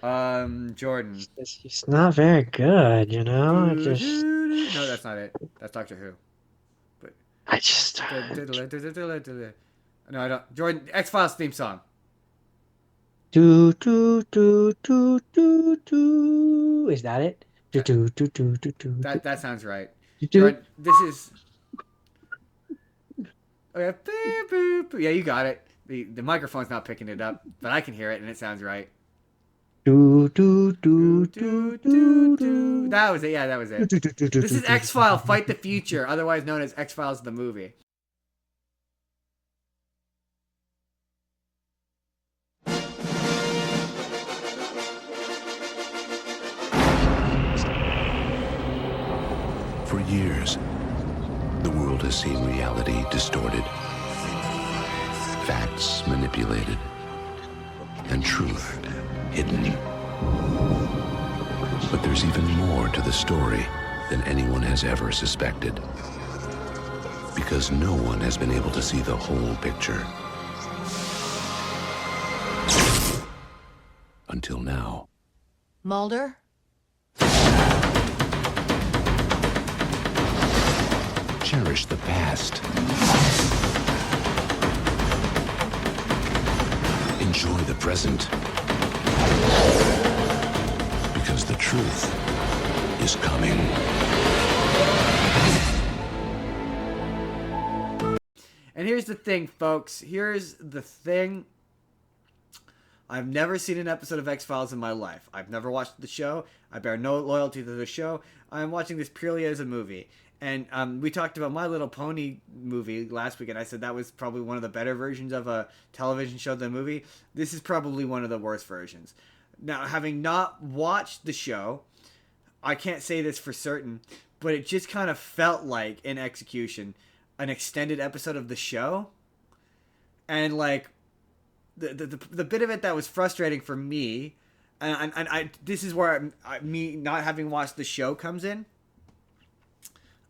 Jordan. It's not very good, you know. It Do, just, do, do. No, that's not it. That's Doctor Who. But I just. no, I don't. Jordan, X Files theme song. Do do do do do do. Is that it? Do That do do do do do do that sounds right. do do. Jordan, this is. Oh yeah, boop, boop, boop. Yeah, you got it. The microphone's not picking it up, but I can hear it and it sounds right. Do do Do do do do do do do. do. That was it. Yeah, that was Do it. do do do do This do is do X File do Fight the do. Future, otherwise known as X Files the movie. For years, the world has seen reality distorted, facts manipulated, and truth hidden. But there's even more to the story than anyone has ever suspected. Because no one has been able to see the whole picture. Until now. Mulder? Cherish the past. Enjoy the present. Because the truth is coming. And here's the thing, folks. Here's the thing. I've never seen an episode of X Files in my life. I've never watched the show. I bear no loyalty to the show. I'm watching this purely as a movie. And we talked about My Little Pony movie last week, and I said that was probably one of the better versions of a television show than a movie. This is probably one of the worst versions. Now, having not watched the show, I can't say this for certain, but it just kind of felt like, in execution, an extended episode of the show. And, like, the bit of it that was frustrating for me, and I this is where me not having watched the show comes in.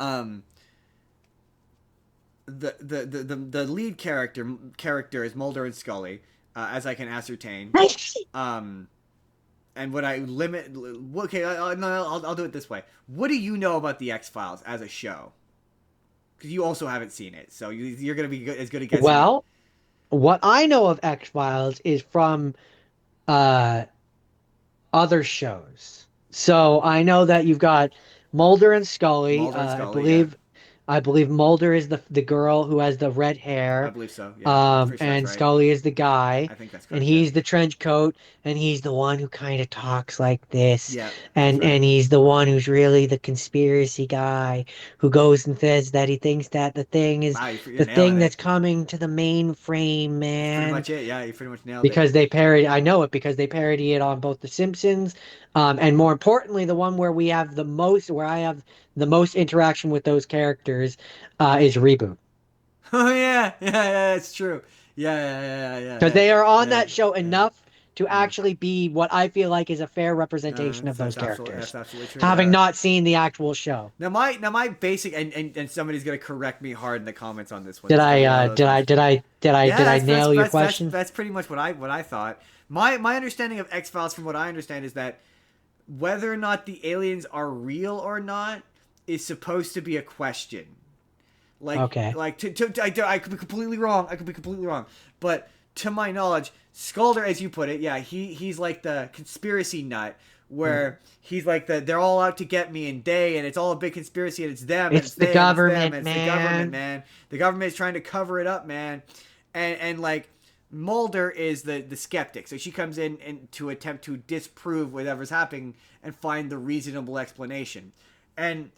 Um, the lead character is Mulder and Scully, as I can ascertain. Um, and what I limit, okay, no, I'll do it this way. What do you know about the X Files as a show? Because you also haven't seen it, so you're gonna be as good at guessing it. Well, what I know of X-Files is from uh other shows. So I know that you've got Mulder and Scully. Mulder and I Scully, yeah, believe Mulder is the girl who has the red I hair. believe so. Yeah, I'm pretty sure that's And right. Scully is the guy, I think that's and correct. Yeah, he's the trench coat, and he's the one who kind of talks like this, yeah, that's right. and he's the one who's really the conspiracy guy who goes and says that he thinks that the thing is Wow, you're the nailing thing it. that's coming to the mainframe, That's pretty man. much it. Yeah, you pretty much nailed it. Because they parody, I know it because they parody it on both The Simpsons, and more importantly, the one where where I have the most interaction with those characters, is Reboot. Oh yeah, that's true. Because they are on Yeah, that show yeah. enough to Mm. actually be what I feel like is a fair No, representation of those that's characters, absolutely true. having Yeah. not seen the actual show. Now my basic and somebody's gonna correct me hard in the comments on this one. This is gonna be one of those ones. Yeah, Did I nail your question? that's pretty much what I thought. My understanding of X Files, from what I understand, is that whether or not the aliens are real or not is supposed to be a question. Okay. I could be completely wrong. I could be completely wrong. But to my knowledge, Sculder, as you put it, yeah, he's like the conspiracy nut, where he's like they're all out to get me, and it's all a big conspiracy, and it's them and It's it's the them and it's them and government, it's the government, man. man. The government is trying to cover it up, man. And like Mulder is the skeptic, so she comes in and to attempt to disprove whatever's happening and find the reasonable explanation. And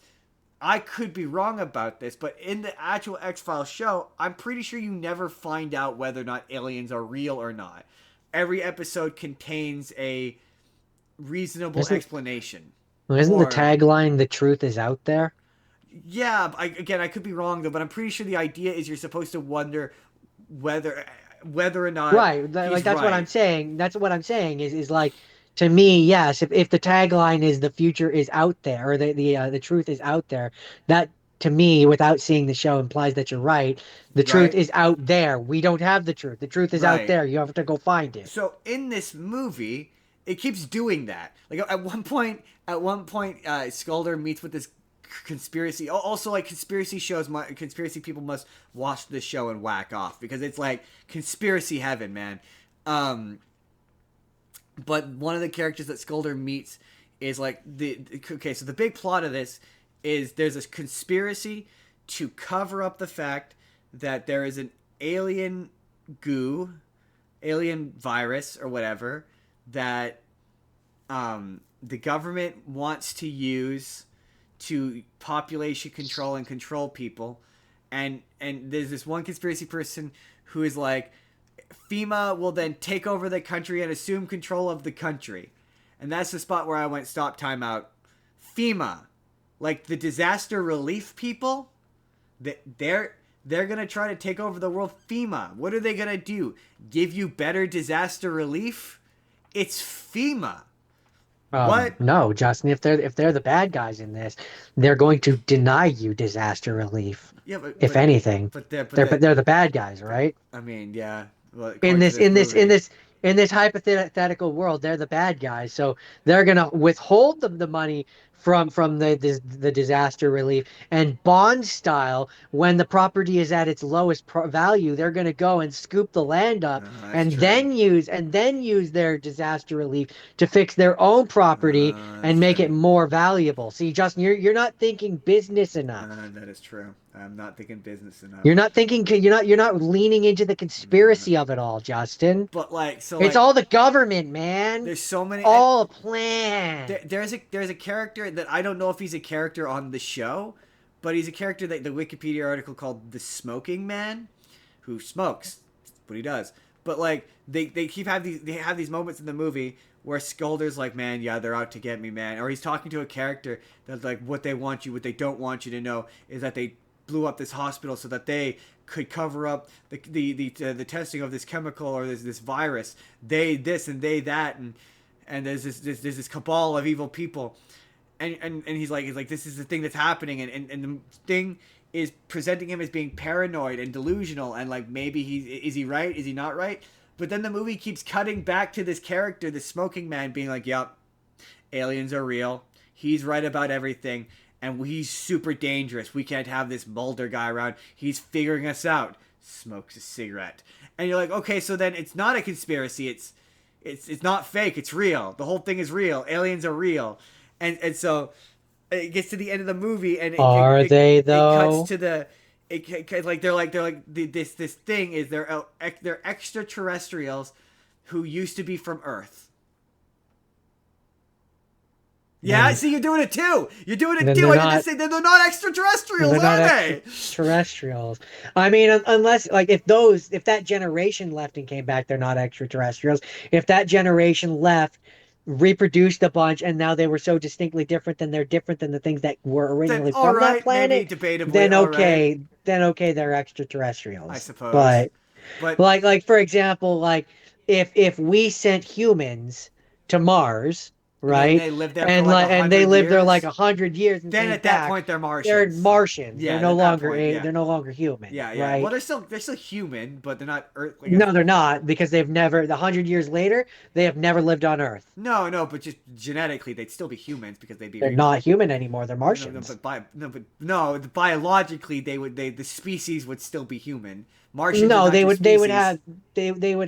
I could be wrong about this, but in the actual X Files show, I'm pretty sure you never find out whether or not aliens are real or not. Every episode contains a reasonable Isn't explanation. isn't the Or, tagline "The truth is out there"? yeah, again, I could be wrong though, but I'm pretty sure the idea is you're supposed to wonder whether whether or not Right. Like he's that's what I'm right. saying. That's what I'm saying is like, to me, yes, if the tagline is "The future is out there" or the truth is out there, that to me, without seeing the show, implies that you're right. The truth Right? is out there. We don't have the truth. The truth is out Right. there. You have to go find it. So in this movie, it keeps doing that. Like at one point, Sculder meets with this conspiracy. Also, like conspiracy people must watch this show and whack off because it's like conspiracy heaven, man. But one of the characters that Sculder meets is like so the big plot of this is there's this conspiracy to cover up the fact that there is an alien virus or whatever that the government wants to use to population control and control people. And there's this one conspiracy person who is like, FEMA will then take over the country and assume control of the country. And that's the spot where I went, stop, time out. FEMA, like the disaster relief people, they're going to try to take over the world. FEMA, what are they going to do? Give you better disaster relief? It's FEMA. What? No, Justin, if they're the bad guys in this, they're going to deny you disaster relief. Yeah, but if anything. But they're the bad guys, right? I mean, yeah. Well, in this hypothetical world, they're the bad guys, so they're gonna withhold the money from the disaster relief, and Bond style, when the property is at its lowest value, they're gonna go and scoop the land up and then use their disaster relief to fix their own property and make it more valuable. See, Justin, you're not thinking business enough. That is true. I'm not thinking business enough. You're not leaning into the conspiracy of it all, Justin. But it's all the government, man. There's so many. All a plan. There's a character that I don't know if he's a character on the show, but he's a character that the Wikipedia article called the Smoking Man, who smokes. That's what he does. But like they have these moments in the movie where Sculder's like, man, yeah, they're out to get me, man. Or he's talking to a character that's like, what they don't want you to know is that they blew up this hospital so that they could cover up the testing of this chemical or this virus. They this and they that, and there's this cabal of evil people, and he's like this is the thing that's happening, and the thing is presenting him as being paranoid and delusional, and like maybe is he right, is he not right? But then the movie keeps cutting back to this character, the Smoking Man, being like, yep, aliens are real, he's right about everything. And he's super dangerous. We can't have this Mulder guy around. He's figuring us out. Smokes a cigarette. And you're like, okay, so then it's not a conspiracy. It's not fake. It's real. The whole thing is real. Aliens are real. And so it gets to the end of the movie, and they though? It cuts to the. This thing is they're extraterrestrials who used to be from Earth. Yeah, see, you're doing it too. You're doing it too. I didn't say they're not extraterrestrials, are they? Extraterrestrials. I mean, unless like if that generation left and came back, they're not extraterrestrials. If that generation left, reproduced a bunch, and now they were so distinctly different, then they're different than the things that were originally from that planet. Then okay, they're extraterrestrials. I suppose. But like for example, like if we sent humans to Mars. Right, and they lived there for like 100 years. And then at that point, they're Martians. They're Martians. Yeah, they're no longer human. Yeah, yeah. Right? Well, they're still human, but they're not Earth. No, they're not, because they've never. 100 years later, they have never lived on Earth. No, but just genetically, they'd still be humans because they'd be. They're not human anymore. They're Martians. Biologically, the species would still be human. Martians. No, they would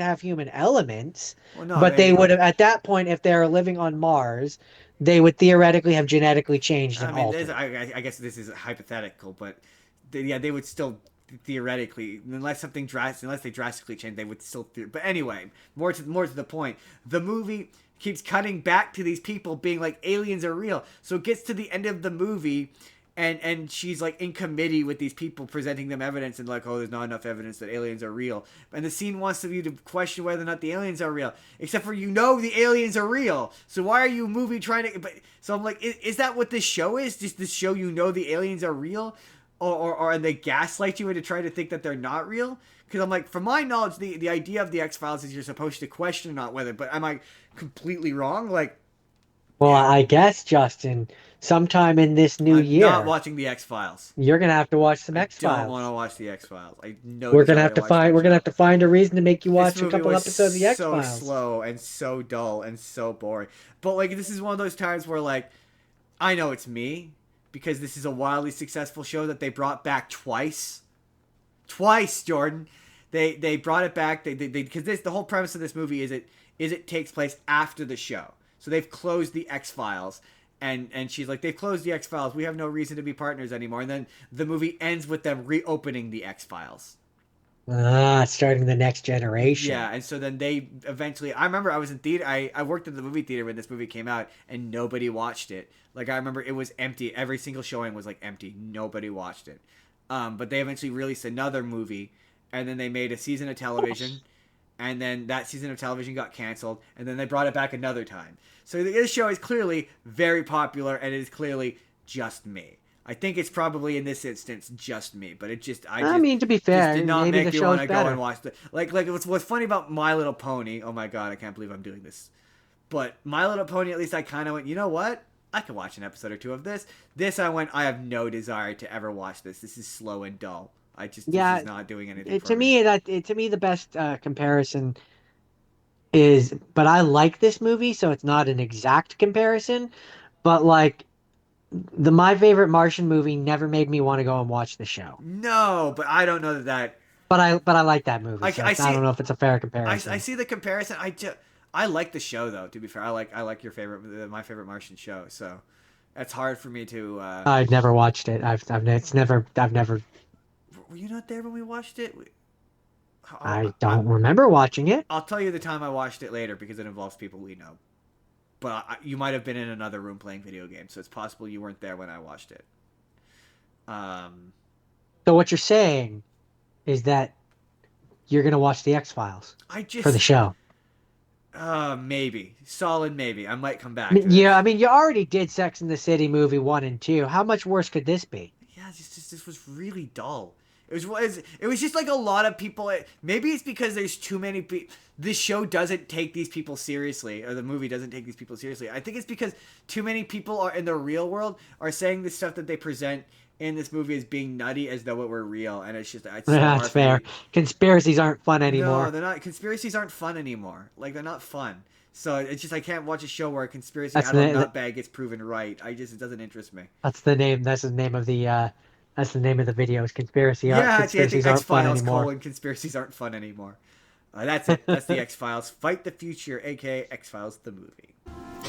have human elements, but they would have at that point, if they're living on Mars, they would theoretically have genetically changed and altered. I guess this is hypothetical, but they would still theoretically, unless they drastically change, they would still. But anyway, more to the point, the movie keeps cutting back to these people being like aliens are real. So it gets to the end of the movie. And she's like in committee with these people presenting them evidence and like, oh, there's not enough evidence that aliens are real. And the scene wants you to question whether or not the aliens are real, except for the aliens are real. So why are you trying to? So I'm like, is that what this show is? Just this show, the aliens are real, or and they gaslight you into trying to think that they're not real? Because I'm like, from my knowledge, the idea of the X-Files is you're supposed to question not whether. But am I completely wrong? Like, Well, Yeah. I guess, Justin, sometime in this new I'm not year, watching the X-Files. you're gonna have to watch some I don't want to X-Files. watch the X-Files. I no desire to watch that We're gonna show. have to find a reason to make you This watch a movie couple was episodes of the so X-Files. slow and so dull and so boring. But like this is one of those times where like I know it's me because this is a wildly successful show that they brought back twice. Twice, Jordan. They brought it back. They because the whole premise of this movie is it takes place after the show. So they've closed the X-Files. And she's like, they've closed the X-Files. We have no reason to be partners anymore. And then the movie ends with them reopening the X-Files. Starting the next generation. Yeah, and so then they eventually... I remember I was in theater... I worked at the movie theater when this movie came out, and nobody watched it. Like, I remember it was empty. Every single showing was, like, empty. Nobody watched it. But they eventually released another movie, and then they made a season of television, and then that season of television got canceled, and then they brought it back another time. So this show is clearly very popular, and it is clearly just me. I think it's probably in this instance just me, but it just I mean, to be fair, did not maybe make the me want show's to go better. and watch the like what's funny about My Little Pony. Oh my god, I can't believe I'm doing this. But My Little Pony, at least I kind of went, you know what? I could watch an episode or two of this. This I went, I have no desire to ever watch this. This is slow and dull. This is not doing anything. To me, the best comparison is, but I like this movie, so it's not an exact comparison. But like the My Favorite Martian movie never made me want to go and watch the show. No, but I don't know that. But I like that movie. So I don't know if it's a fair comparison. I see the comparison. I like the show though. To be fair, I like your favorite, My Favorite Martian show. So it's hard for me to. I've never watched it. I've never. Were you not there when we watched it? I don't remember watching it. I'll tell you the time I watched it later because it involves people we know. But you might have been in another room playing video games, so it's possible you weren't there when I watched it. So what you're saying is that you're gonna watch the X-Files for the show. Maybe. Solid maybe. I might come back. Yeah, I mean, you already did Sex and the City movie 1 and 2. How much worse could this be? Yeah, this was really dull. It was just like a lot of people. Maybe it's because there's too many people. This show doesn't take these people seriously, or the movie doesn't take these people seriously. I think it's because too many people are in the real world are saying the stuff that they present in this movie as being nutty as though it were real, and it's just so that's fair. Conspiracies aren't fun anymore. No, they're not. Conspiracies aren't fun anymore. Like they're not fun. So it's just I can't watch a show where a conspiracy out of a nutbag gets proven right. It doesn't interest me. That's the name. That's the name of the. That's the name of the video. Is conspiracy. Yeah, conspiracies aren't fun anymore. Conspiracies aren't fun anymore. That's it. That's the X-Files. Fight the Future, aka X-Files the movie.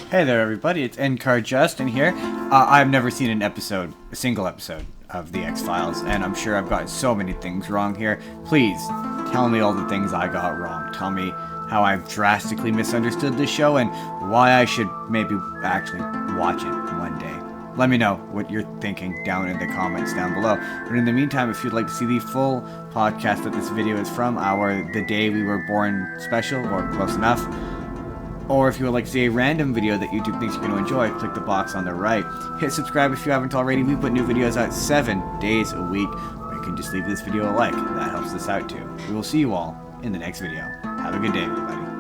Hey there, everybody. It's NCAR Justin here. I've never seen a single episode of the X-Files, and I'm sure I've gotten so many things wrong here. Please tell me all the things I got wrong. Tell me how I've drastically misunderstood this show and why I should maybe actually watch it one day. Let me know what you're thinking down in the comments down below. But in the meantime, if you'd like to see the full podcast that this video is from, our The Day We Were Born special, or close enough, or if you would like to see a random video that YouTube thinks you're going to enjoy, click the box on the right. Hit subscribe if you haven't already. We put new videos out 7 days a week, or you can just leave this video a like. That helps us out too. We will see you all in the next video. Have a good day, everybody.